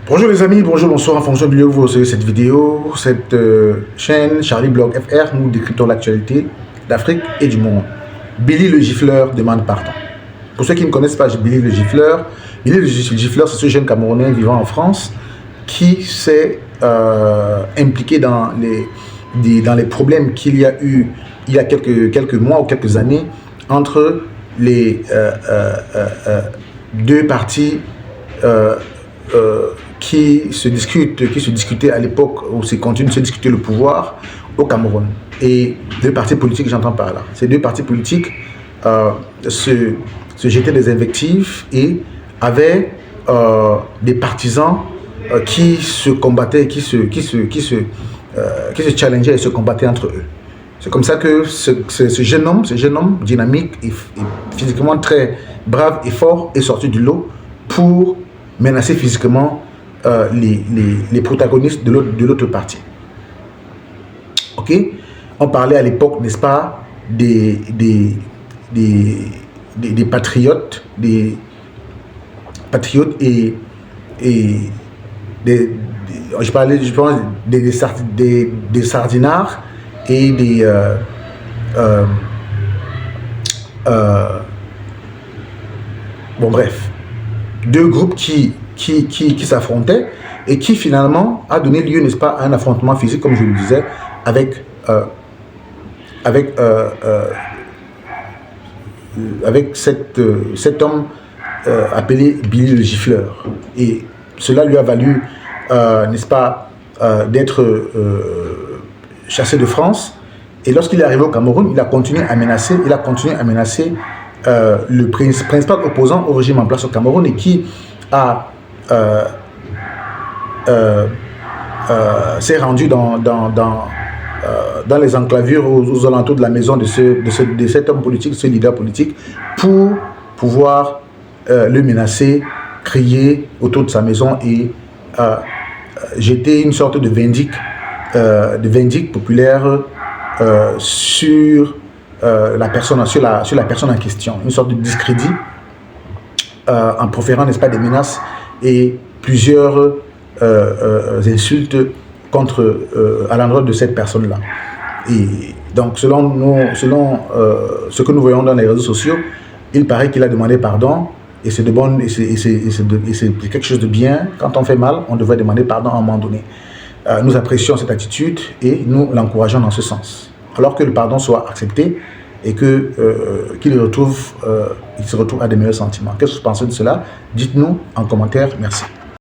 Bonjour les amis, bonjour, bonsoir, en fonction de lieu où vous recevez cette vidéo, cette chaîne Charlie Blog FR, nous décryptons l'actualité d'Afrique et du monde. Billy le gifleur demande pardon. Pour ceux qui ne connaissent pas Billy le gifleur, c'est ce jeune Camerounais vivant en France qui s'est impliqué dans les problèmes qu'il y a eu il y a quelques mois ou quelques années entre les deux partis qui se discutaient à l'époque où se continue de se discuter le pouvoir au Cameroun. Et deux partis politiques, j'entends par là. Ces deux partis politiques se jetaient des invectives et avaient des partisans qui se combattaient, qui se challengeaient et se combattaient entre eux. C'est comme ça que ce jeune homme dynamique et physiquement très brave et fort est sorti du lot pour menacer physiquement les protagonistes de l'autre partie. Ok? On parlait à l'époque, n'est-ce pas, des patriotes, et je pense des sardinards et bon bref, deux groupes qui s'affrontaient et qui finalement a donné lieu, n'est-ce pas, à un affrontement physique, comme je le disais, avec cet homme appelé Billy le gifleur. Et cela lui a valu, n'est-ce pas, d'être chassé de France. Et lorsqu'il est arrivé au Cameroun, il a continué à menacer le principal opposant au régime en place au Cameroun et qui s'est rendu dans les enclavures aux alentours de la maison de cet homme politique, ce leader politique, pour pouvoir le menacer, crier autour de sa maison et jeter une sorte de vindicte populaire sur la personne en question, une sorte de discrédit en proférant, n'est-ce pas, des menaces et plusieurs insultes à l'endroit de cette personne-là. Et donc, selon ce que nous voyons dans les réseaux sociaux, il paraît qu'il a demandé pardon et c'est quelque chose de bien. Quand on fait mal, on devrait demander pardon à un moment donné. Nous apprécions cette attitude et nous l'encourageons dans ce sens. Alors que le pardon soit accepté et qu'il se retrouve à des meilleurs sentiments. Qu'est-ce que vous pensez de cela? Dites-nous en commentaire. Merci.